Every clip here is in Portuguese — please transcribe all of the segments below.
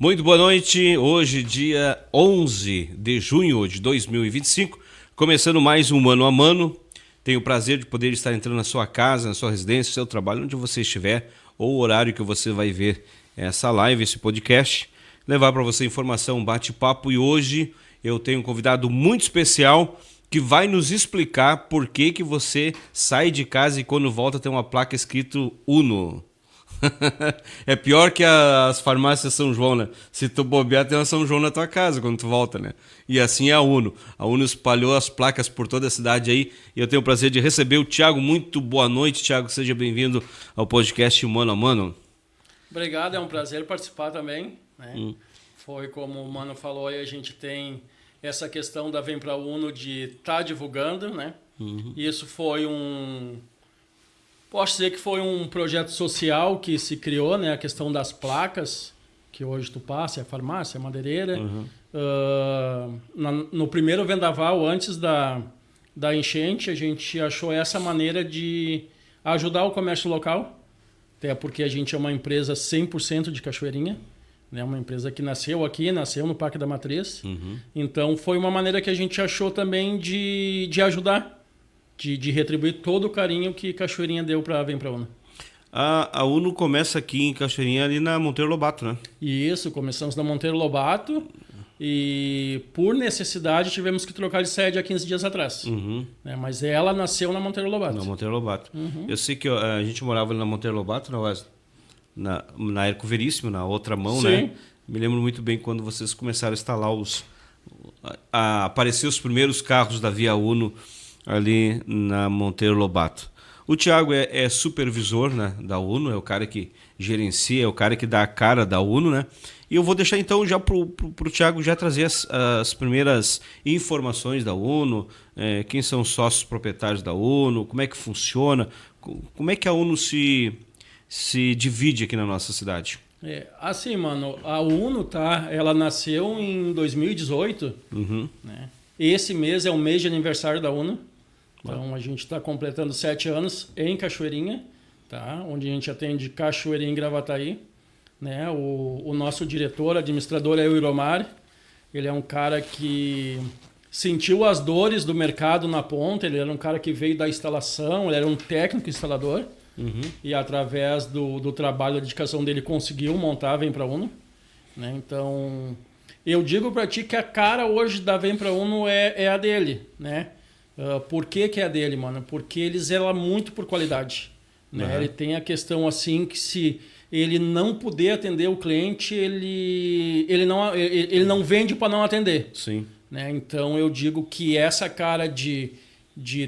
Muito boa noite, hoje dia 11 de junho de 2025, começando mais um Mano a Mano. Tenho o prazer de poder estar entrando na sua casa, na sua residência, no seu trabalho, onde você estiver, ou o horário que você vai ver essa live, esse podcast, levar para você informação, bate-papo. E hoje eu tenho um convidado muito especial que vai nos explicar por que você sai de casa e quando volta tem uma placa escrito Uno. É pior que as farmácias São João, né? Se tu bobear, tem uma São João na tua casa quando tu volta, né? E assim é a Uno. A Uno espalhou as placas por toda a cidade aí. E eu tenho o prazer de receber o Thiago. Muito boa noite, Thiago. Seja bem-vindo ao podcast Mano a Mano. Obrigado, é um prazer participar também, né? Foi como o Mano falou aí, a gente tem essa questão da Vem Pra Uno de estar divulgando, né? E isso foi Posso dizer que foi um projeto social que se criou, né? A questão das placas, que hoje tu passa, é a farmácia, é a madeireira. No primeiro vendaval, antes da enchente, a gente achou essa maneira de ajudar o comércio local, até porque a gente é uma empresa 100% de Cachoeirinha, né? Uma empresa que nasceu aqui, nasceu no Parque da Matriz. Então, foi uma maneira que a gente achou também de ajudar. De retribuir todo o carinho que Cachoeirinha deu para Vem Pra Uno. A Uno começa aqui em Cachoeirinha, ali na Monteiro Lobato, né? Isso, começamos na Monteiro Lobato e por necessidade tivemos que trocar de sede há 15 dias atrás. Né? Mas ela nasceu na Monteiro Lobato. Na Monteiro Lobato. Eu sei que a gente morava ali na Monteiro Lobato, na Herco Veríssimo, na outra mão, Sim. né? Me lembro muito bem quando vocês começaram a instalar a aparecer os primeiros carros da Via Uno ali na Monteiro Lobato. O Thiago é supervisor, né, da Uno, é o cara que gerencia, é o cara que dá a cara da Uno, né? E eu vou deixar então já pro Thiago já trazer as primeiras informações da Uno, quem são os sócios proprietários da Uno, como é que funciona, como é que a Uno se divide aqui na nossa cidade. Assim, mano, a Uno, ela nasceu em 2018, né? Esse mês é o mês de aniversário da Uno. Então, a gente está completando 7 anos em Cachoeirinha, tá? Onde a gente atende Cachoeirinha e Gravataí. Né? O nosso diretor, administrador é o Iromar. Ele é um cara que sentiu as dores do mercado na ponta. Ele era um cara que veio da instalação, ele era um técnico instalador. E através do trabalho, da dedicação dele, conseguiu montar a Vem Pra Uno. Né? Então, eu digo para ti que a cara hoje da Vem Pra Uno é a dele, né? Por que é a dele, mano? Porque ele zela muito por qualidade. Né? Ele tem a questão assim que se ele não puder atender o cliente, ele não vende para não atender. Sim. Né? Então eu digo que essa cara de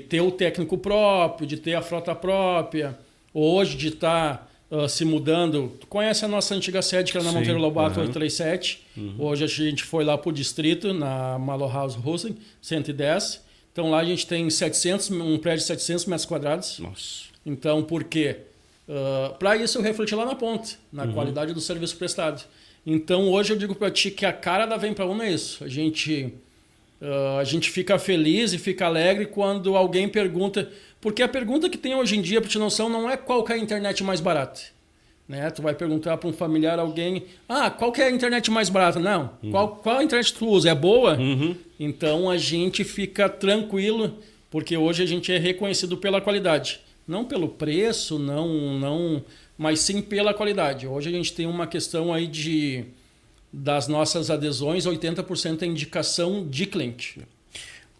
ter o técnico próprio, de ter a frota própria, hoje de estar se mudando. Tu conhece a nossa antiga sede, que era na Monteiro Lobato 837. Hoje a gente foi lá para o distrito, na Malo House Rosen, 110. Então lá a gente tem um prédio de 700 metros quadrados. Nossa. Então por quê? Para isso eu refleti lá na ponte, na qualidade do serviço prestado. Então hoje eu digo para ti que a cara da Vem Pra Uno é isso. A gente fica feliz e fica alegre quando alguém pergunta. Porque a pergunta que tem hoje em dia, para te noção, não é qual que é a internet mais barata. Né? Tu vai perguntar para um familiar, alguém, qual que é a internet mais barata? Não, qual a internet tu usa? É boa? Então a gente fica tranquilo, porque hoje a gente é reconhecido pela qualidade. Não pelo preço, não, mas sim pela qualidade. Hoje a gente tem uma questão aí das nossas adesões, 80% é indicação de cliente.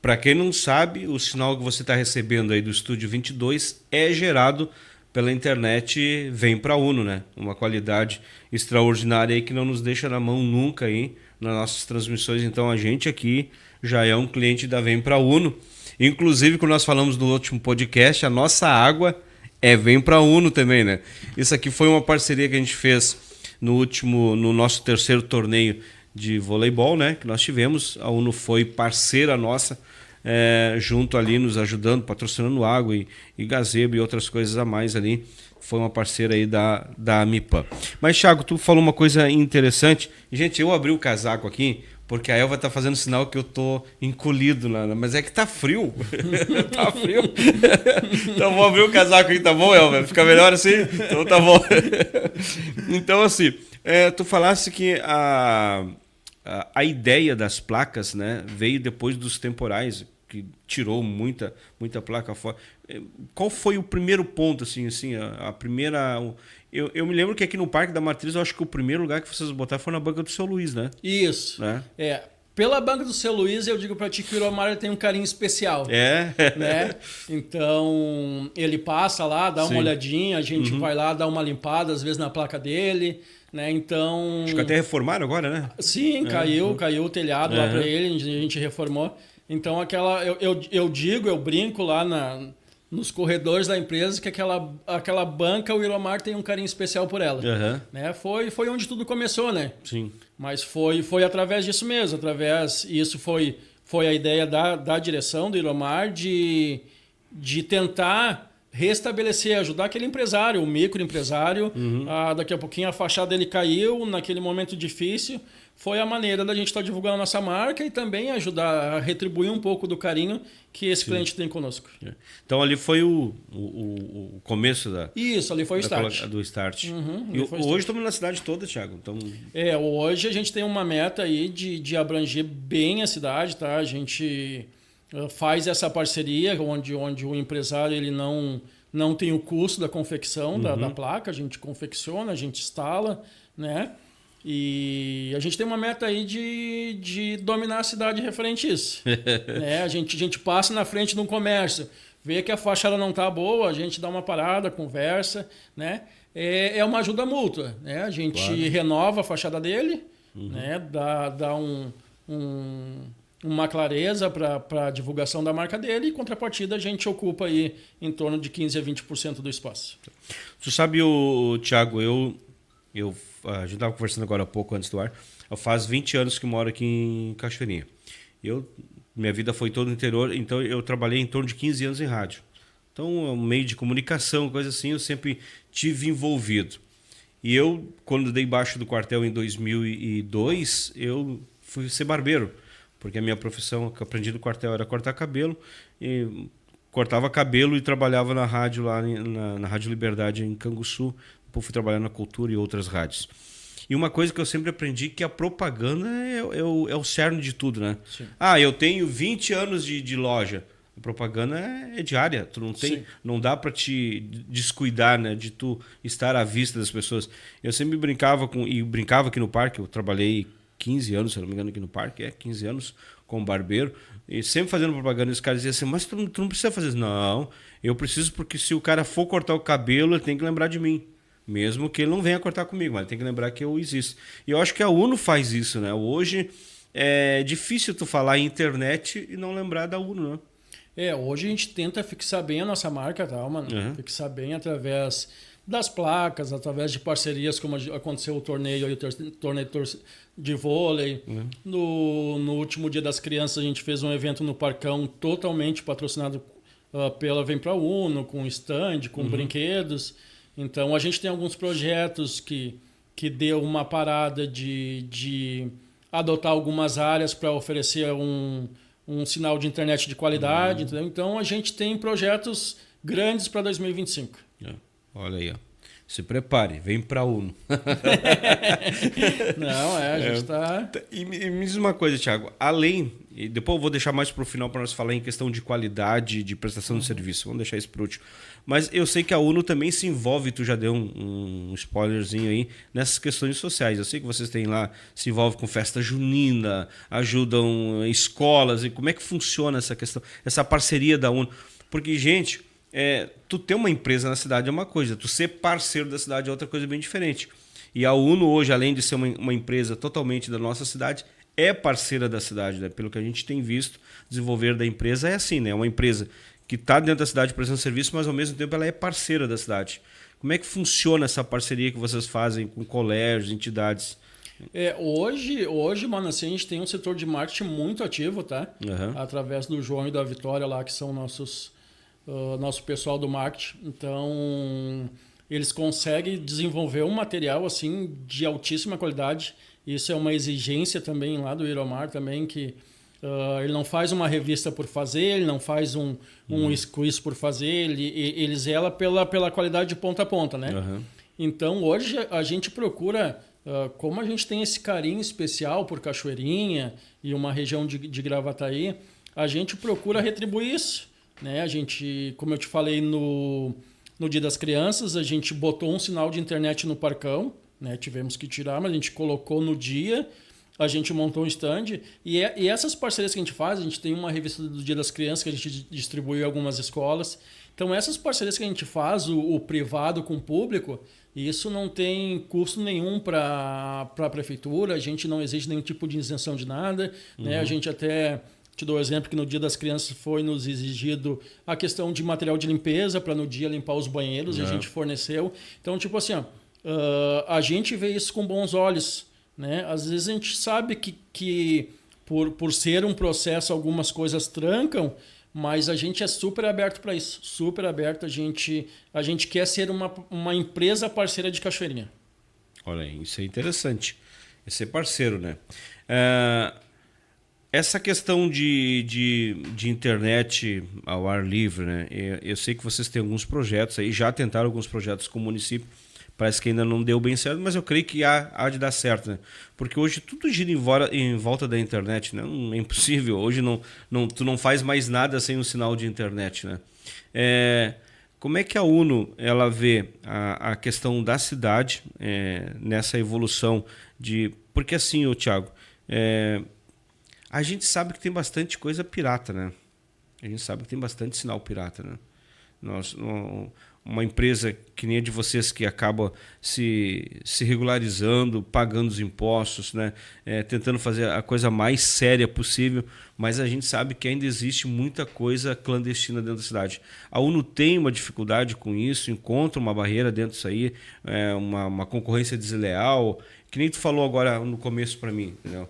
Para quem não sabe, o sinal que você está recebendo aí do Estúdio 22 é gerado pela internet Vem Pra Uno, né? Uma qualidade extraordinária aí que não nos deixa na mão nunca aí nas nossas transmissões. Então a gente aqui já é um cliente da Vem Pra Uno. Inclusive, quando nós falamos no último podcast, a nossa água Vem Pra Uno também, né? Isso aqui foi uma parceria que a gente fez no nosso terceiro torneio de voleibol, né? Que nós tivemos. A Uno foi parceira nossa, junto ali, nos ajudando, patrocinando água e gazebo e outras coisas a mais ali. Foi uma parceira aí da Amipan. Mas, Thiago, tu falou uma coisa interessante. Gente, eu abri o casaco aqui porque a Elva tá fazendo sinal que eu tô encolhido, mas é que tá frio. Tá frio. Então vou abrir o casaco aqui, tá bom, Elva? Fica melhor assim? Então tá bom. Então, assim, Tu falasse que a ideia das placas, né, veio depois dos temporais, que tirou muita placa fora. Qual foi o primeiro ponto, assim, a primeira... Eu me lembro que aqui no Parque da Matriz, eu acho que o primeiro lugar que vocês botaram foi na banca do Seu Luiz, né? Isso. Né? Pela banca do Seu Luiz, eu digo para ti que o Iromar tem um carinho especial. Né? Então, ele passa lá, dá uma olhadinha, a gente vai lá, dá uma limpada, às vezes na placa dele, né? Então... Acho que até reformaram agora, né? Sim, caiu o telhado lá para ele, a gente reformou. Então, eu brinco lá nos corredores da empresa que aquela banca, o Iromar tem um carinho especial por ela. Né? Foi onde tudo começou, né? Sim. Mas foi através disso mesmo, isso foi a ideia da direção do Iromar de tentar restabelecer, ajudar aquele empresário, o microempresário. Daqui a pouquinho a fachada dele caiu, naquele momento difícil. Foi a maneira da gente estar divulgando a nossa marca e também ajudar a retribuir um pouco do carinho que esse cliente tem conosco. Então ali foi o começo da... Isso, ali foi o start. Do start. E hoje estamos na cidade toda, Thiago. Então... Hoje a gente tem uma meta aí de abranger bem a cidade, tá? A gente faz essa parceria onde o empresário ele não tem o custo da confecção da placa, a gente confecciona, a gente instala, né? E a gente tem uma meta aí de dominar a cidade referente a isso. Né? A gente passa na frente de um comércio, vê que a fachada não está boa, a gente dá uma parada, conversa, né? É uma ajuda mútua, né? A gente renova a fachada dele, né? Dá uma clareza para a divulgação da marca dele, e em contrapartida a gente ocupa aí em torno de 15% a 20% do espaço. Tu sabe, Thiago, a gente estava conversando agora há pouco antes do ar, faz 20 anos que moro aqui em Cachoeirinha. Minha vida foi toda no interior, então eu trabalhei em torno de 15 anos em rádio. Então, meio de comunicação, coisa assim, eu sempre tive envolvido. E quando dei baixo do quartel em 2002, eu fui ser barbeiro, porque a minha profissão que eu aprendi do quartel era cortar cabelo, e cortava cabelo e trabalhava na rádio lá na Rádio Liberdade em Canguçu. Depois fui trabalhar na Cultura e outras rádios. E uma coisa que eu sempre aprendi que a propaganda é o cerne de tudo, né? Sim. Eu tenho 20 anos de loja. A propaganda é diária. Tu não dá para te descuidar, né, de tu estar à vista das pessoas. Eu sempre brincava aqui no parque. Eu trabalhei 15 anos, se não me engano, aqui no parque. 15 anos como barbeiro. E sempre fazendo propaganda. E os caras diziam assim, mas tu não precisa fazer isso. Não, eu preciso porque se o cara for cortar o cabelo, ele tem que lembrar de mim. Mesmo que ele não venha cortar comigo, mas ele tem que lembrar que eu existo. E eu acho que a UNO faz isso, né? Hoje é difícil tu falar em internet e não lembrar da UNO, né? Hoje a gente tenta fixar bem a nossa marca, tá, mano? Fixar bem através das placas, através de parcerias, como aconteceu o torneio de vôlei. No último Dia das Crianças, a gente fez um evento no Parcão totalmente patrocinado pela Vem Pra UNO, com stand, com brinquedos. Então, a gente tem alguns projetos que deu uma parada de adotar algumas áreas para oferecer um sinal de internet de qualidade. Entendeu? Então, a gente tem projetos grandes para 2025. Olha aí, ó. Se prepare, vem para a UNO. Não, a gente está... E me diz uma coisa, Thiago. E depois eu vou deixar mais para o final para nós falar em questão de qualidade, de prestação de serviço. Vamos deixar isso para o último. Mas eu sei que a UNO também se envolve, tu já deu um spoilerzinho aí, nessas questões sociais. Eu sei que vocês têm lá, se envolve com festa junina, ajudam escolas. E como é que funciona essa questão, essa parceria da UNO? Porque, gente... tu ter uma empresa na cidade é uma coisa, tu ser parceiro da cidade é outra coisa bem diferente. E a UNO hoje, além de ser uma empresa totalmente da nossa cidade, é parceira da cidade, né? Pelo que a gente tem visto, desenvolver da empresa é assim, né? É uma empresa que está dentro da cidade prestando serviço, mas ao mesmo tempo ela é parceira da cidade. Como é que funciona essa parceria que vocês fazem com colégios, entidades? Hoje, mano, assim, a gente tem um setor de marketing muito ativo, tá? Através do João e da Vitória lá, que são nosso pessoal do marketing. Então, eles conseguem desenvolver um material assim de altíssima qualidade. Isso é uma exigência também lá do Iromar também, que ele não faz uma revista por fazer, ele não faz um squeeze por fazer, ele zela pela qualidade de ponta a ponta, né? Então, hoje a gente procura como a gente tem esse carinho especial por Cachoeirinha e uma região de Gravataí, a gente procura retribuir isso, né? A gente, como eu te falei no Dia das Crianças, a gente botou um sinal de internet no Parcão, né? Tivemos que tirar, mas a gente colocou no dia, a gente montou um stand. E essas parcerias que a gente tem uma revista do Dia das Crianças que a gente distribui em algumas escolas. Então, essas parcerias que a gente faz, o privado com o público, isso não tem custo nenhum para a prefeitura, a gente não exige nenhum tipo de isenção de nada, né? A gente até... Te dou o exemplo que no Dia das Crianças foi nos exigido a questão de material de limpeza para no dia limpar os banheiros, e a gente forneceu. Então, tipo assim, ó, a gente vê isso com bons olhos, né? Às vezes a gente sabe que por ser um processo algumas coisas trancam, mas a gente é super aberto para isso, super aberto. A gente quer ser uma empresa parceira de Cachoeirinha. Olha aí, isso é interessante. É ser parceiro, né? Essa questão de internet ao ar livre, né? Eu sei que vocês têm alguns projetos aí, já tentaram alguns projetos com o município, parece que ainda não deu bem certo, mas eu creio que há de dar certo, né? Porque hoje tudo gira em volta da internet, né? É impossível, hoje tu não faz mais nada sem um sinal de internet, né? Como é que a UNO ela vê a questão da cidade nessa evolução de... Porque assim, Thiago... A gente sabe que tem bastante coisa pirata, né? A gente sabe que tem bastante sinal pirata, né? Uma empresa que nem a de vocês que acaba se regularizando, pagando os impostos, né? Tentando fazer a coisa mais séria possível, mas a gente sabe que ainda existe muita coisa clandestina dentro da cidade. A UNO tem uma dificuldade com isso, encontra uma barreira dentro disso aí, uma concorrência desleal, que nem tu falou agora no começo para mim, entendeu?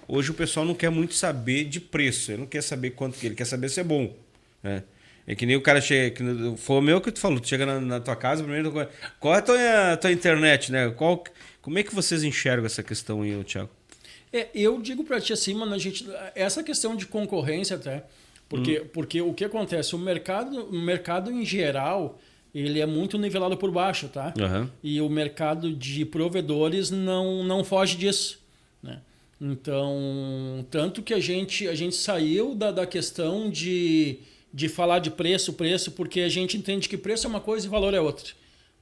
Hoje o pessoal não quer muito saber de preço, ele não quer saber quanto que ele quer saber se é bom, né? É que nem o cara chega, foi o meu que tu falou, tu chega na tua casa, primeiro, qual é a tua internet, né? Como é que vocês enxergam essa questão aí, Thiago? Eu digo para ti assim, mano, essa questão de concorrência até, porque o que acontece, o mercado em geral, ele é muito nivelado por baixo, tá? E o mercado de provedores não foge disso, né? Então, tanto que a gente saiu da questão de falar de preço, porque a gente entende que preço é uma coisa e valor é outra,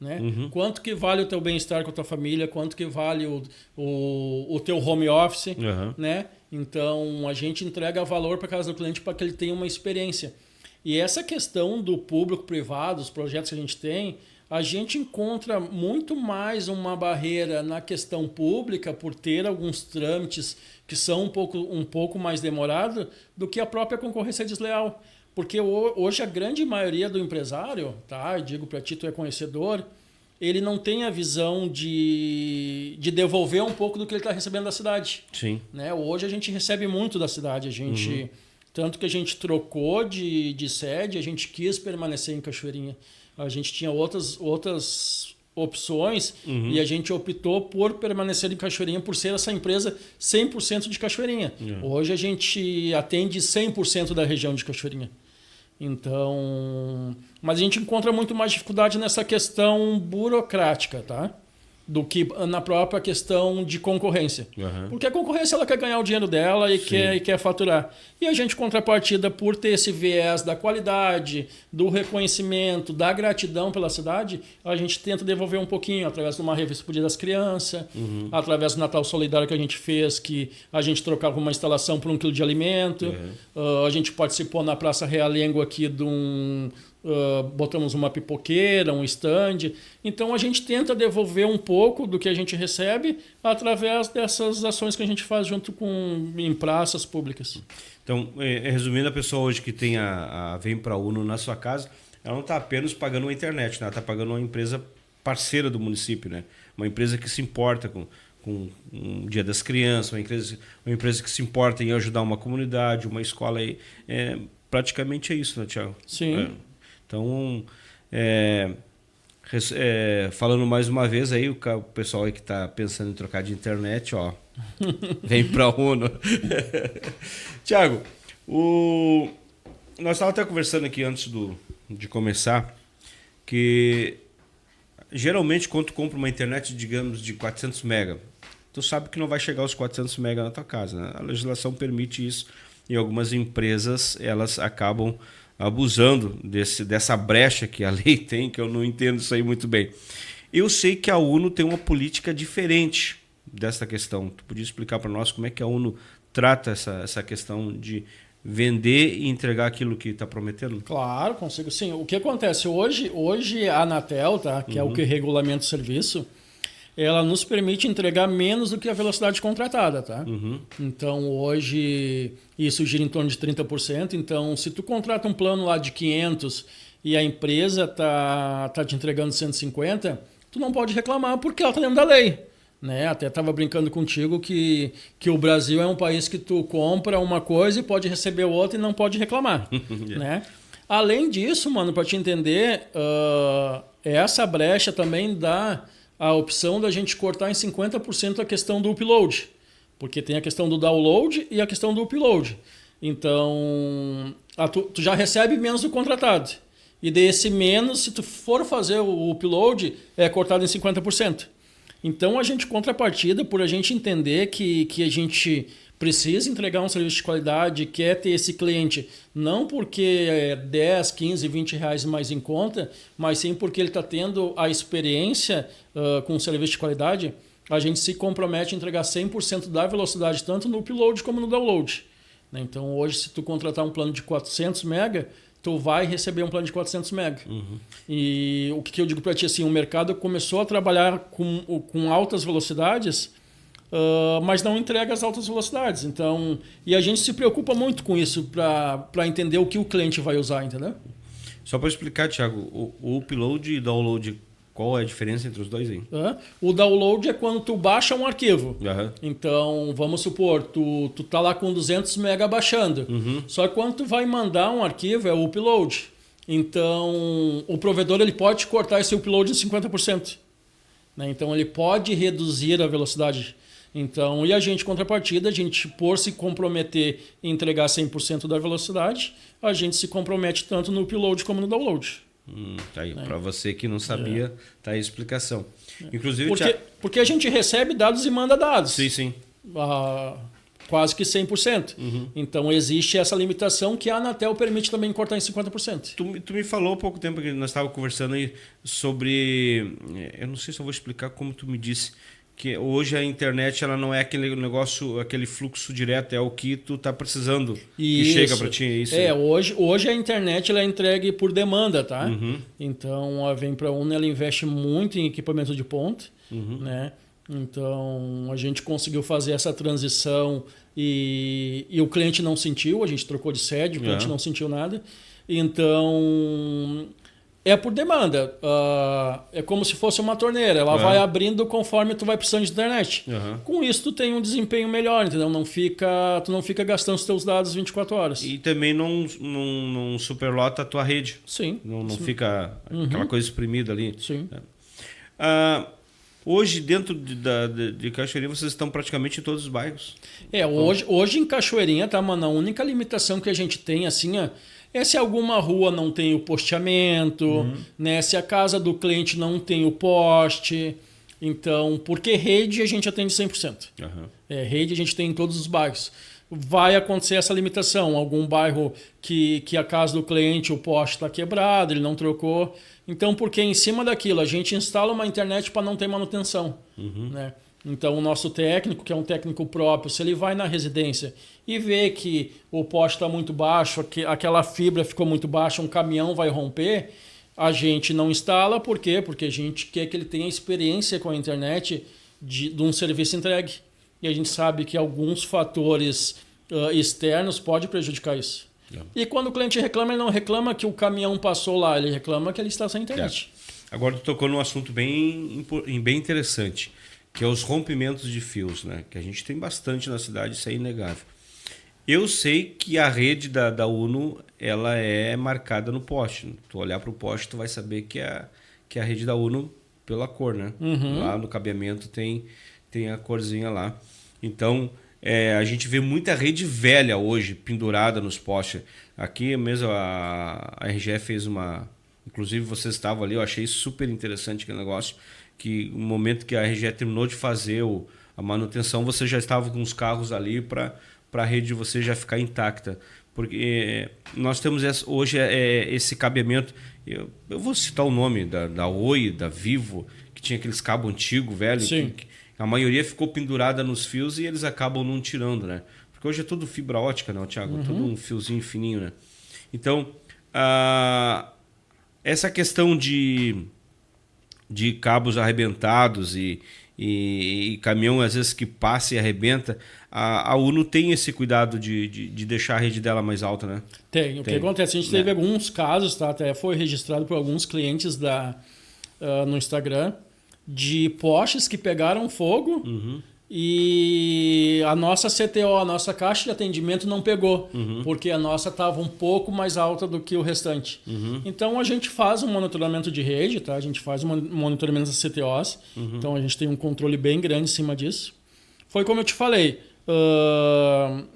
né? Quanto que vale o teu bem-estar com a tua família, quanto que vale o teu home office, né? Então, a gente entrega valor para casa do cliente para que ele tenha uma experiência. E essa questão do público-privado, os projetos que a gente tem, a gente encontra muito mais uma barreira na questão pública por ter alguns trâmites que são um pouco mais demorados do que a própria concorrência desleal. Porque hoje a grande maioria do empresário, tá? Eu digo para ti, tu é conhecedor, ele não tem a visão de devolver um pouco do que ele está recebendo da cidade. Sim. Né? Hoje a gente recebe muito da cidade, tanto que a gente trocou de sede, a gente quis permanecer em Cachoeirinha. A gente tinha outras opções e a gente optou por permanecer em Cachoeirinha por ser essa empresa 100% de Cachoeirinha. Hoje a gente atende 100% da região de Cachoeirinha. Então, mas a gente encontra muito mais dificuldade nessa questão burocrática, tá? Do que na própria questão de concorrência. Porque a concorrência ela quer ganhar o dinheiro dela e quer faturar. E a gente, contrapartida, por ter esse viés da qualidade, do reconhecimento, da gratidão pela cidade, a gente tenta devolver um pouquinho através de uma revista pro Dia das Crianças, através do Natal Solidário que a gente fez, que a gente trocava uma instalação por 1 quilo de alimento. A gente participou na Praça Realengo aqui de botamos uma pipoqueira, um stand. Então a gente tenta devolver um pouco do que a gente recebe através dessas ações que a gente faz junto em praças públicas. Então, resumindo, a pessoa hoje que tem Vem Pra UNO na sua casa, ela não está apenas pagando uma internet, né? Ela está pagando uma empresa parceira do município, né? Uma empresa que se importa com o Dia das Crianças, uma empresa que se importa em ajudar uma comunidade, uma escola aí. Praticamente é isso, né, Thiago? Sim. Então, falando mais uma vez aí, o pessoal aí que está pensando em trocar de internet, ó, vem pra UNO. Thiago, nós estávamos até conversando aqui antes de começar, que geralmente quando tu compra uma internet, digamos, de 400 mega, tu sabe que não vai chegar aos 400 mega na tua casa, né? A legislação permite isso e algumas empresas elas acabam abusando dessa brecha que a lei tem, que eu não entendo isso aí muito bem. Eu sei que a UNO tem uma política diferente dessa questão. Tu podia explicar para nós como é que a UNO trata essa questão de vender e entregar aquilo que está prometendo? Claro, consigo sim. O que acontece? Hoje a Anatel, tá, que é o que regulamenta o serviço, ela nos permite entregar menos do que a velocidade contratada, tá? Então, hoje, isso gira em torno de 30%. Então, se tu contrata um plano lá de 500 e a empresa tá te entregando 150, tu não pode reclamar porque ela tá dentro da lei. Né? Até estava brincando contigo que o Brasil é um país que tu compra uma coisa e pode receber outra e não pode reclamar. Né? Além disso, mano, para te entender, essa brecha também dá a opção da gente cortar em 50% a questão do upload. Porque tem a questão do download e a questão do upload. Então, tu já recebe menos do contratado. E desse menos, se tu for fazer o upload, é cortado em 50%. Então, a gente, contrapartida, por a gente entender que a gente precisa entregar um serviço de qualidade, quer ter esse cliente, não porque é 10, 15, 20 reais mais em conta, mas sim porque ele está tendo a experiência com um serviço de qualidade, a gente se compromete a entregar 100% da velocidade, tanto no upload como no download. Então, hoje, se tu contratar um plano de 400 mega, tu vai receber um plano de 400 mega. E o que eu digo para ti, assim, o mercado começou a trabalhar com altas velocidades, mas não entrega as altas velocidades. Então, e a gente se preocupa muito com isso para entender o que o cliente vai usar, entendeu? Só para explicar, Thiago, o upload e download, qual é a diferença entre os dois aí? O download é quando tu baixa um arquivo. Então, vamos supor, tu tá lá com 200 mega baixando. Só que quando tu vai mandar um arquivo, é o upload. Então, o provedor ele pode cortar esse upload em 50%. Né? Então, ele pode reduzir a velocidade. Então, e a gente, contrapartida, a gente, por se comprometer em entregar 100% da velocidade, a gente se compromete tanto no upload como no download. Tá aí. Para você que não sabia, tá aí a explicação. Inclusive, porque a gente recebe dados e manda dados. Sim. Quase que 100%. Então, existe essa limitação que a Anatel permite também cortar em 50%. Tu me falou há pouco tempo que nós estávamos conversando aí sobre... Eu não sei se eu vou explicar como tu me disse, que hoje a internet ela não é aquele negócio, aquele fluxo direto, é o que tu está precisando que chega para ti. Isso. Hoje a internet ela é entregue por demanda, tá? Então, a Vem Pra UNO ela investe muito em equipamento de ponta, né? Então, a gente conseguiu fazer essa transição e o cliente não sentiu, a gente trocou de sede, o cliente não sentiu nada. Então, é por demanda. É como se fosse uma torneira, ela vai abrindo conforme tu vai precisando de internet. Com isso, tu tem um desempenho melhor, entendeu? Tu não fica gastando os teus dados 24 horas. E também não superlota a tua rede. Sim. Não fica aquela coisa espremida ali. Sim. Hoje, dentro de Cachoeirinha, vocês estão praticamente em todos os bairros. Hoje em Cachoeirinha, tá, mano? A única limitação que a gente tem, assim, é se alguma rua não tem o posteamento, né? Se a casa do cliente não tem o poste. Então, porque rede a gente atende 100%. Rede a gente tem em todos os bairros. Vai acontecer essa limitação. Algum bairro que a casa do cliente, o poste está quebrado, ele não trocou. Então, porque em cima daquilo, a gente instala uma internet para não ter manutenção. Né? Então, o nosso técnico, que é um técnico próprio, se ele vai na residência e vê que o poste está muito baixo, aquela fibra ficou muito baixa, um caminhão vai romper, a gente não instala. Por quê? Porque a gente quer que ele tenha experiência com a internet de um serviço entregue. E a gente sabe que alguns fatores externos podem prejudicar isso. E quando o cliente reclama, ele não reclama que o caminhão passou lá, ele reclama que ele está sem internet. Agora tu tocou num assunto bem interessante, que é os rompimentos de fios, né? Que a gente tem bastante na cidade, isso é inegável. Eu sei que a rede da UNO ela é marcada no poste. Tu olhar para o poste, tu vai saber que é a rede da UNO pela cor, né? Lá no cabeamento tem a corzinha lá. Então, a gente vê muita rede velha hoje pendurada nos postes. Aqui mesmo a RGE fez uma inclusive vocês estavam ali, eu achei super interessante aquele negócio, que no momento que a RGE terminou de fazer a manutenção, você já estava com os carros ali para a rede de vocês já ficar intacta. Porque nós temos hoje esse cabeamento, eu vou citar o nome da Oi, da Vivo, que tinha aqueles cabos antigos, velho, que a maioria ficou pendurada nos fios e eles acabam não tirando, né? Porque hoje é tudo fibra ótica, né, Thiago? Tudo um fiozinho fininho, né? Então, essa questão de cabos arrebentados e caminhão, às vezes, que passa e arrebenta, a Uno tem esse cuidado de deixar a rede dela mais alta, né? Tem. O que acontece? A gente teve alguns casos, tá? Até foi registrado por alguns clientes no Instagram, de postes que pegaram fogo e a nossa CTO, a nossa caixa de atendimento não pegou, porque a nossa estava um pouco mais alta do que o restante. Então a gente faz um monitoramento de rede, tá? A gente faz um monitoramento das CTOs, então a gente tem um controle bem grande em cima disso. Foi como eu te falei,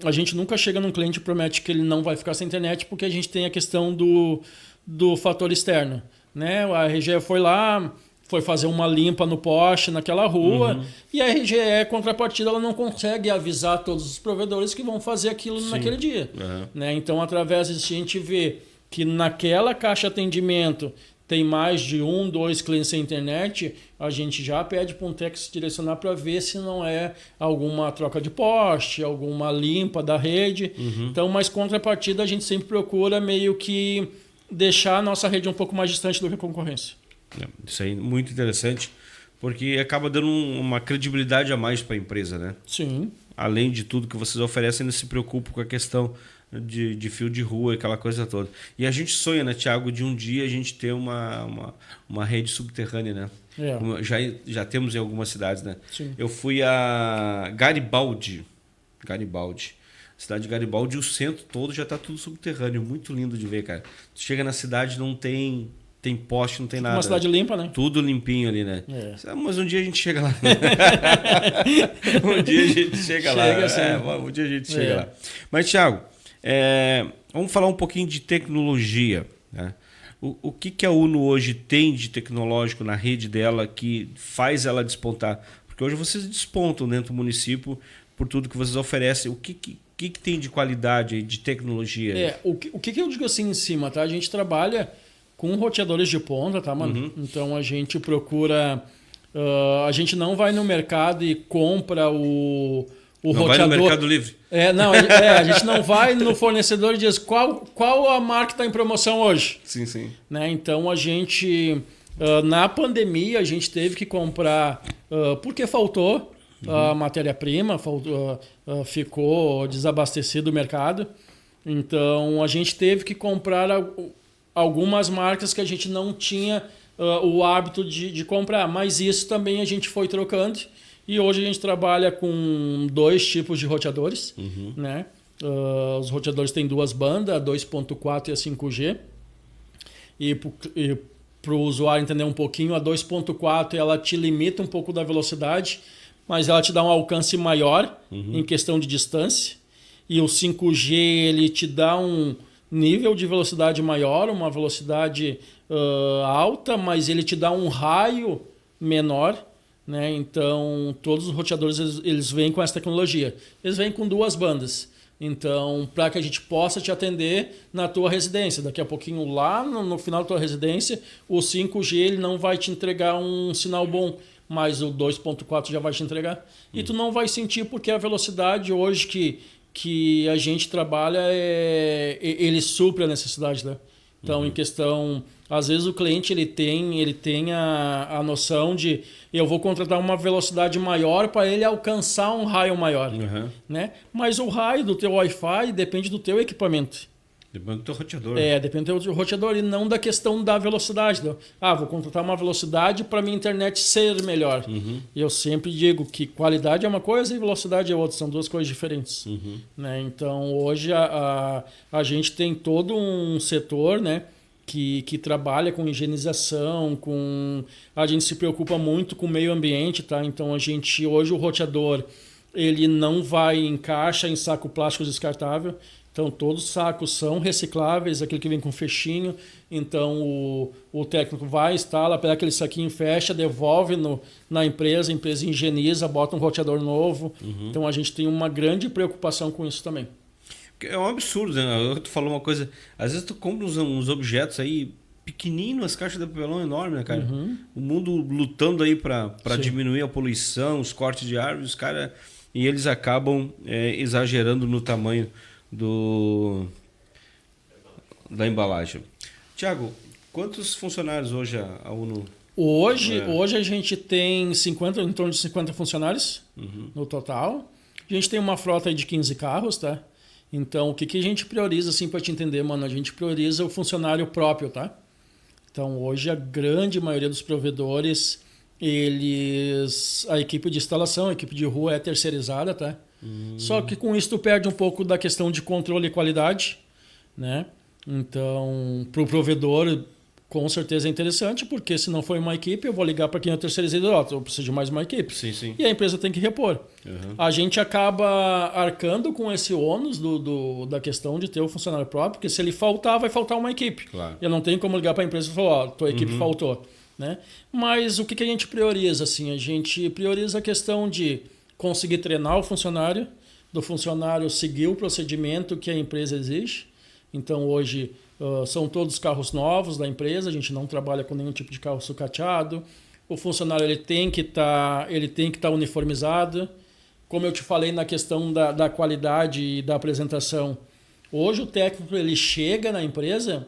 a gente nunca chega num cliente e promete que ele não vai ficar sem internet, porque a gente tem a questão do fator externo, né? A RGE foi lá, foi fazer uma limpa no poste naquela rua, e a RGE, contrapartida, ela não consegue avisar todos os provedores que vão fazer aquilo naquele dia. Né? Então, através disso, a gente vê que naquela caixa de atendimento tem mais de 1, 2 clientes sem internet, a gente já pede para um técnico se direcionar para ver se não é alguma troca de poste, alguma limpa da rede. Então, mas contrapartida, a gente sempre procura meio que deixar a nossa rede um pouco mais distante do que a concorrência. Isso aí é muito interessante, porque acaba dando uma credibilidade a mais para a empresa, né? Sim. Além de tudo que vocês oferecem, eles se preocupam com a questão de fio de rua, aquela coisa toda. E a gente sonha, né, Thiago, de um dia a gente ter uma rede subterrânea, né? Como já temos em algumas cidades, né? Sim. Eu fui a Garibaldi. Cidade de Garibaldi, o centro todo já está tudo subterrâneo. Muito lindo de ver, cara. Tu chega na cidade, não tem poste, não tem nada. Uma cidade limpa, né? Tudo limpinho ali, né? Mas um dia a gente chega lá. Um dia a gente chega lá. Um dia a gente chega lá. Mas, Thiago, vamos falar um pouquinho de tecnologia, né? O que a Uno hoje tem de tecnológico na rede dela que faz ela despontar? Porque hoje vocês despontam dentro do município por tudo que vocês oferecem. O que tem de qualidade, de tecnologia? O que eu digo assim em cima, tá? A gente trabalha com roteadores de ponta, tá, mano? Então a gente procura... a gente não vai no mercado e compra o roteador... Vai no Mercado Livre. A gente não vai no fornecedor e diz qual a marca está em promoção hoje. Sim, sim. Né? Então a gente... na pandemia a gente teve que comprar... porque faltou a matéria-prima, ficou desabastecido o mercado. Então a gente teve que comprar algumas marcas que a gente não tinha o hábito de comprar, mas isso também a gente foi trocando e hoje a gente trabalha com 2 tipos de roteadores. Né? Os roteadores têm 2 bandas, a 2.4 e a 5G, e para o usuário entender um pouquinho, a 2.4 ela te limita um pouco da velocidade, mas ela te dá um alcance maior em questão de distância, e o 5G ele te dá um nível de velocidade maior, uma velocidade alta, mas ele te dá um raio menor, né? Então, todos os roteadores eles vêm com essa tecnologia. Eles vêm com 2 bandas. Então, para que a gente possa te atender na tua residência. Daqui a pouquinho, lá no final da tua residência, o 5G ele não vai te entregar um sinal bom, mas o 2.4 já vai te entregar. E tu não vai sentir, porque a velocidade hoje que a gente trabalha, ele supre a necessidade, né? Então, em questão, às vezes o cliente ele tem a noção de eu vou contratar uma velocidade maior para ele alcançar um raio maior, né? Mas o raio do teu Wi-Fi depende do teu equipamento. Depende do teu roteador. Depende do teu roteador e não da questão da velocidade. Vou contratar uma velocidade para minha internet ser melhor. E eu sempre digo que qualidade é uma coisa e velocidade é outra. São 2 coisas diferentes. Né? Então, hoje a gente tem todo um setor, né, que trabalha com higienização, a gente se preocupa muito com o meio ambiente. Tá? Então, hoje o roteador ele não vai em caixa, em saco plástico descartável. Então, todos os sacos são recicláveis, aquele que vem com fechinho. Então, o técnico vai, instala, pega aquele saquinho, fecha, devolve na empresa, a empresa higieniza, bota um roteador novo. Então, a gente tem uma grande preocupação com isso também. É um absurdo, né? Tu falou uma coisa, às vezes tu compra uns objetos aí pequeninos, as caixas de papelão enormes, né, cara? O mundo lutando aí para diminuir a poluição, os cortes de árvores, cara, e eles acabam exagerando no tamanho da embalagem. Tiago, quantos funcionários hoje a UNO? Hoje a gente tem em torno de 50 funcionários no total. A gente tem uma frota aí de 15 carros, tá? Então, o que a gente prioriza, assim, para te entender, mano? A gente prioriza o funcionário próprio, tá? Então, hoje a grande maioria dos provedores, a equipe de instalação, a equipe de rua é terceirizada, tá? Só que com isso tu perde um pouco da questão de controle e qualidade, né? Então, para o provedor, com certeza é interessante, porque se não for uma equipe, eu vou ligar para quem eu terceirizei, eu preciso de mais uma equipe. Sim, sim. E a empresa tem que repor. A gente acaba arcando com esse ônus da questão de ter o funcionário próprio, porque se ele faltar, vai faltar uma equipe. Claro. Eu não tenho como ligar para a empresa e falar, ó, tua equipe faltou. Né? Mas o que a gente prioriza? Assim? A gente prioriza a questão de conseguir treinar o funcionário, do funcionário seguir o procedimento que a empresa exige. Então, hoje, são todos carros novos da empresa, a gente não trabalha com nenhum tipo de carro sucateado. O funcionário ele tem que estar uniformizado. Como eu te falei na questão da qualidade e da apresentação, hoje o técnico ele chega na empresa,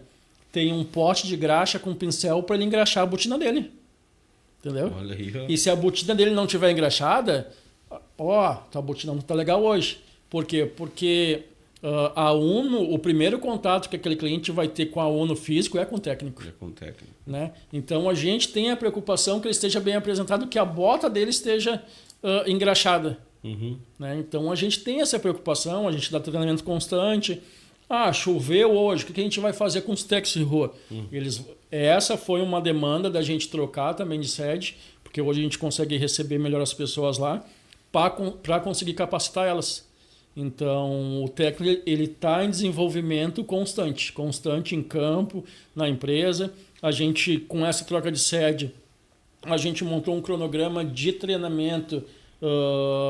tem um pote de graxa com pincel para ele engraxar a botina dele. Entendeu? Olha aí, ó. E se a botina dele não tiver engraxada, tua botina não está legal hoje. Por quê? Porque a UNO, o primeiro contato que aquele cliente vai ter com a UNO físico é com o técnico. É com o técnico. Né? Então a gente tem a preocupação que ele esteja bem apresentado, que a bota dele esteja engraxada. Né? Então a gente tem essa preocupação, a gente dá treinamento constante. Choveu hoje, o que a gente vai fazer com os técnicos de rua? Essa foi uma demanda da gente trocar também de sede, porque hoje a gente consegue receber melhor as pessoas lá para conseguir capacitar elas. Então, o técnico ele está em desenvolvimento constante em campo, na empresa. A gente, com essa troca de sede, a gente montou um cronograma de treinamento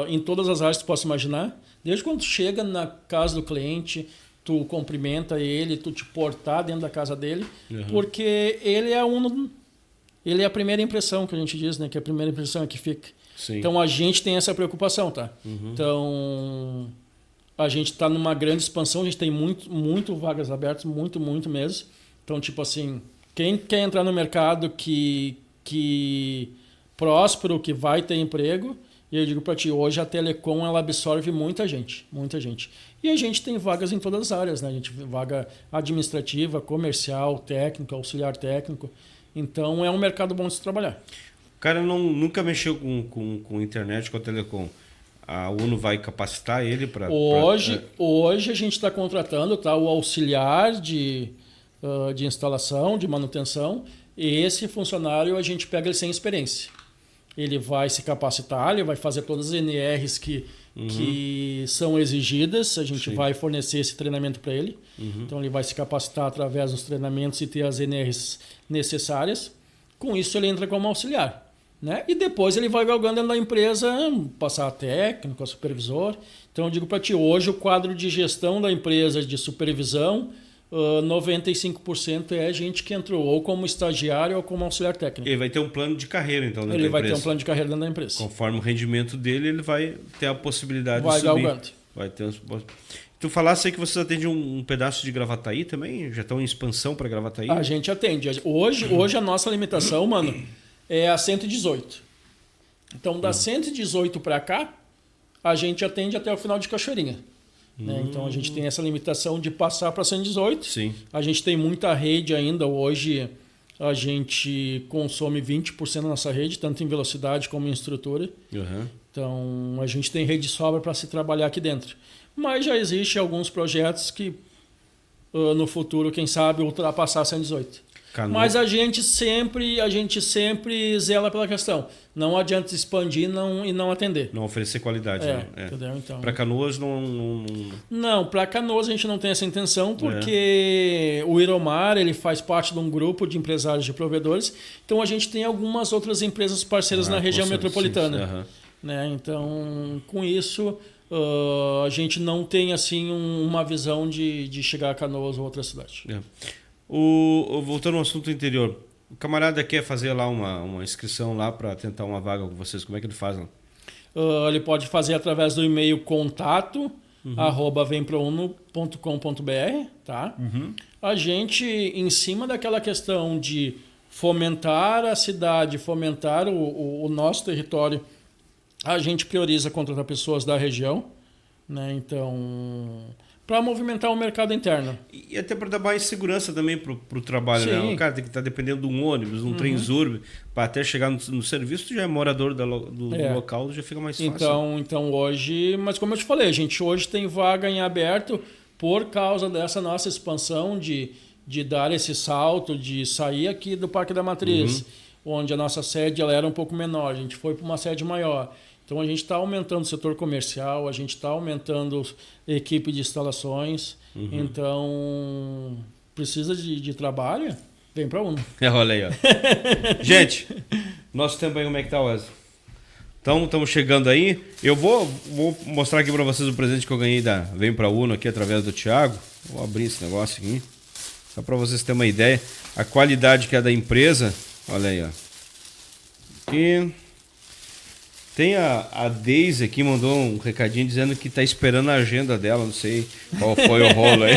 em todas as áreas que tu possa imaginar. Desde quando tu chega na casa do cliente, tu cumprimenta ele, tu te portar dentro da casa dele, porque ele é a primeira impressão que a gente diz, né? Que a primeira impressão é que fica. Sim. Então, a gente tem essa preocupação, tá? Então, a gente está numa grande expansão, a gente tem muito vagas abertas, muito mesmo. Então, tipo assim, quem quer entrar no mercado que próspero, que vai ter emprego, e eu digo para ti, hoje a Telecom ela absorve muita gente. E a gente tem vagas em todas as áreas, né? A gente tem vaga administrativa, comercial, técnica, auxiliar técnico. Então, é um mercado bom de se trabalhar. O cara nunca mexeu com internet, com a Telecom. A UNO vai capacitar ele para... Hoje a gente está contratando, tá, o auxiliar de instalação, de manutenção. E esse funcionário a gente pega ele sem experiência. Ele vai se capacitar, ele vai fazer todas as NRs que são exigidas. A gente vai fornecer esse treinamento para ele. Então ele vai se capacitar através dos treinamentos e ter as NRs necessárias. Com isso ele entra como auxiliar. Né? E depois ele vai galgando dentro da empresa, passar a técnico, a supervisor. Então eu digo para ti, hoje o quadro de gestão da empresa de supervisão, 95% é gente que entrou ou como estagiário ou como auxiliar técnico. Ele vai ter um plano de carreira, então, dentro da empresa. Ele vai ter um plano de carreira dentro da empresa. Conforme o rendimento dele, ele vai ter a possibilidade de subir. Galgando. Vai ter. Tu falasse aí que vocês atendem um pedaço de Gravataí também? Já estão em expansão para Gravataí? A gente atende. Hoje a nossa limitação, mano, é a 118. Então, da 118 para cá, a gente atende até o final de Cachoeirinha. Né? Então, a gente tem essa limitação de passar para 118. Sim. A gente tem muita rede ainda. Hoje, a gente consome 20% da nossa rede, tanto em velocidade como em estrutura. Então, a gente tem rede de sobra para se trabalhar aqui dentro. Mas já existem alguns projetos que, no futuro, quem sabe, ultrapassar 118. Canoa. Mas a gente sempre zela pela questão. Não adianta expandir e não atender. Não oferecer qualidade, né? Entendeu? Então, para Canoas não, para Canoas a gente não tem essa intenção, porque o Iromar ele faz parte de um grupo de empresários de provedores. Então a gente tem algumas outras empresas parceiras na região metropolitana. Né? Então, com isso, a gente não tem assim uma visão de chegar a Canoas ou outra cidade. Voltando ao assunto anterior, o camarada quer fazer lá uma inscrição lá para tentar uma vaga com vocês, como é que ele faz lá? Ele pode fazer através do e-mail contato@vemprouno.com.br, tá? A gente, em cima daquela questão de fomentar a cidade, fomentar o nosso território, a gente prioriza contratar pessoas da região, né? Então, para movimentar o mercado interno. E até para dar mais segurança também para o trabalho, né? O cara tem que estar dependendo de um ônibus, de um trem Zurb, para até chegar no serviço, tu já é morador do local, já fica mais fácil. Então hoje, mas como eu te falei, a gente hoje tem vaga em aberto por causa dessa nossa expansão de dar esse salto, de sair aqui do Parque da Matriz, onde a nossa sede ela era um pouco menor, a gente foi para uma sede maior. Então a gente está aumentando o setor comercial, a gente está aumentando a equipe de instalações. Então, precisa de trabalho, vem para Uno. Olha aí, ó. Gente, nosso tempo aí como é que tá, Wesley? Então, estamos chegando aí. Eu vou mostrar aqui para vocês o presente que eu ganhei da Vem para Uno aqui através do Thiago. Vou abrir esse negócio aqui, só para vocês terem uma ideia. A qualidade que é da empresa, olha aí, ó. Aqui... Tem a Deise aqui, mandou um recadinho dizendo que está esperando a agenda dela, não sei qual foi o rolo aí.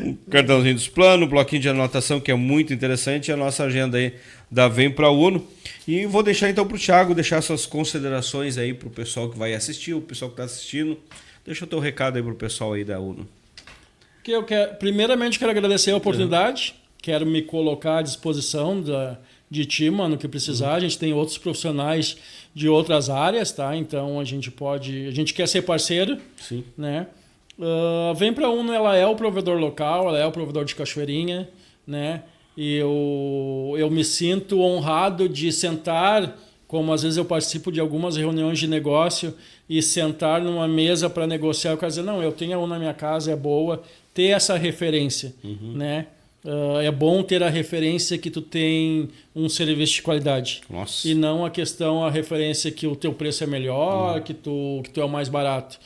Um cartãozinho dos planos, um bloquinho de anotação que é muito interessante, a nossa agenda aí da Vem Pra Uno. E vou deixar então para o Thiago deixar suas considerações aí para o pessoal que vai assistir, o pessoal que está assistindo. Deixa o teu recado aí para o pessoal aí da Uno. Primeiramente, quero agradecer a oportunidade, quero me colocar à disposição de ti, mano, que precisar. A gente tem outros profissionais de outras áreas, tá? Então a gente quer ser parceiro, sim, né? Vem Pra Uno, ela é o provedor local, ela é o provedor de Cachoeirinha, né? E eu me sinto honrado de sentar, como às vezes eu participo de algumas reuniões de negócio, e sentar numa mesa para negociar, eu quero dizer, não, eu tenho a Uno na minha casa, é boa, ter essa referência, né? É bom ter a referência que tu tem um serviço de qualidade. Nossa. E não a referência que o teu preço é melhor, que tu é o mais barato,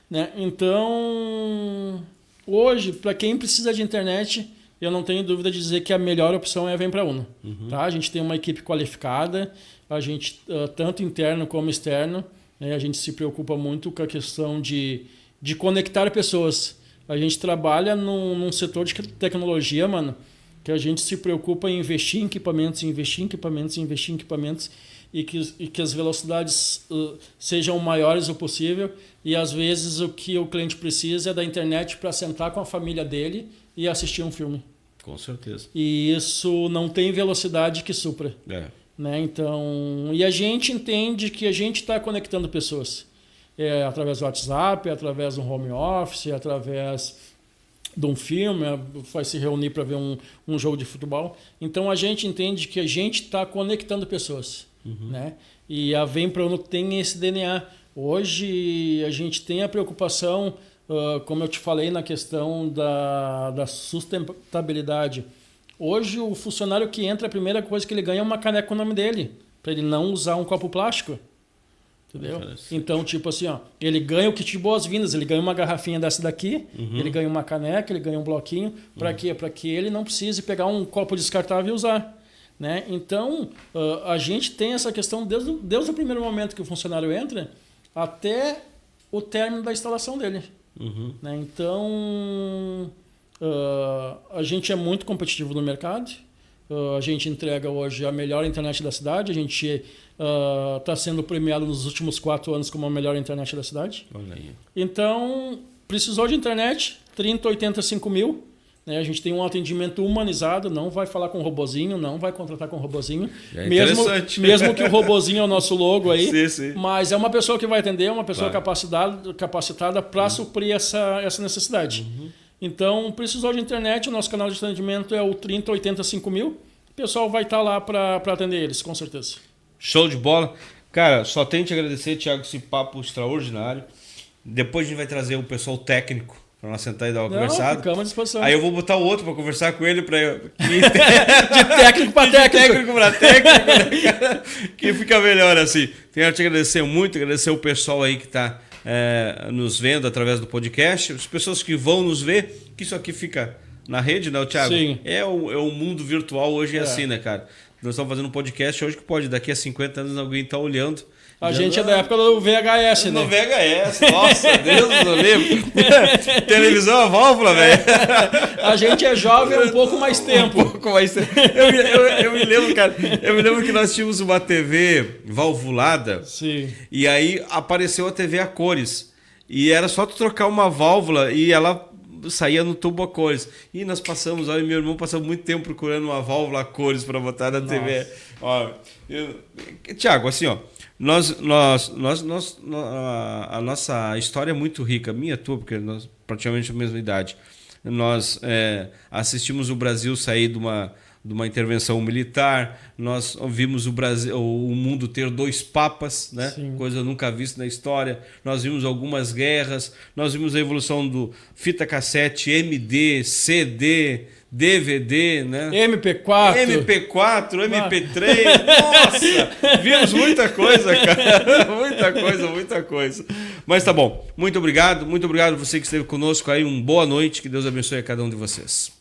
né? Então, hoje, para quem precisa de internet, eu não tenho dúvida de dizer que a melhor opção é a Vem Pra Uno. Tá? A gente tem uma equipe qualificada, a gente, tanto interno como externo, né? A gente se preocupa muito com a questão de conectar pessoas. A gente trabalha num setor de tecnologia, mano, que a gente se preocupa em investir em equipamentos, e que as velocidades sejam maiores o possível. E às vezes o que o cliente precisa é da internet para sentar com a família dele e assistir um filme. Com certeza. E isso não tem velocidade que supra. Né? Então, e a gente entende que a gente está conectando pessoas. Através do WhatsApp, através do home office, através de um filme, vai se reunir para ver um jogo de futebol. Então a gente entende que a gente está conectando pessoas. Né? E a Vem Pra Uno tem esse DNA. Hoje a gente tem a preocupação, como eu te falei, na questão da sustentabilidade. Hoje o funcionário que entra, a primeira coisa que ele ganha é uma caneca com o nome dele, para ele não usar um copo plástico. Entendeu? Então, tipo assim, ele ganha o kit de boas-vindas, ele ganha uma garrafinha dessa daqui, ele ganha uma caneca, ele ganha um bloquinho. Para quê? Para que ele não precise pegar um copo descartável e usar. Né? Então, a gente tem essa questão desde o primeiro momento que o funcionário entra até o término da instalação dele. Né? Então, a gente é muito competitivo no mercado. A gente entrega hoje a melhor internet da cidade. A gente está sendo premiado nos últimos 4 anos como a melhor internet da cidade. Olha aí. Então, precisou de internet, 30, 80, 5 mil. Né? A gente tem um atendimento humanizado, não vai falar com robozinho, não vai contratar com robozinho. Mesmo que o robozinho é o nosso logo aí. Sim. Mas é uma pessoa que vai atender, uma pessoa capacitada para suprir essa necessidade. Então, precisou de internet, o nosso canal de atendimento é o 30805000. O pessoal vai estar lá para atender eles, com certeza. Show de bola. Cara, só tenho que te agradecer, Thiago, esse papo extraordinário. Depois a gente vai trazer o pessoal técnico para nós sentar e dar uma conversada. Ficamos à disposição. Aí eu vou botar o outro para conversar com ele para de técnico para técnico. Técnico para técnico, né, cara? Que fica melhor assim. Tenho que te agradecer muito, agradecer o pessoal aí que está nos vendo através do podcast, as pessoas que vão nos ver, que isso aqui fica na rede, né, Thiago? Sim. É o mundo virtual hoje assim, né, cara? Nós estamos fazendo um podcast hoje que pode, daqui a 50 anos, alguém estar olhando. A gente é da época do VHS, né? No VHS, nossa, Deus do livro. Televisão a válvula, velho. A gente é jovem há um pouco mais tempo. Um pouco mais tempo. Eu me lembro, cara, que nós tínhamos uma TV valvulada. Sim. E aí apareceu a TV a cores. E era só tu trocar uma válvula e ela saía no tubo a cores. E nós passamos, eu e meu irmão passamos muito tempo procurando uma válvula a cores para botar na TV. Ó, Thiago, assim, ó, a nossa história é muito rica, minha, tua, porque nós praticamente a mesma idade. Nós assistimos o Brasil sair de uma intervenção militar, nós vimos o mundo ter 2 papas, né? Coisa nunca vista na história. Nós vimos algumas guerras, nós vimos a evolução do fita cassete, MD, CD, DVD, né? MP4, MP3, nossa! Vimos muita coisa, cara. Muita coisa. Mas tá bom. Muito obrigado você que esteve conosco aí. Boa noite, que Deus abençoe a cada um de vocês.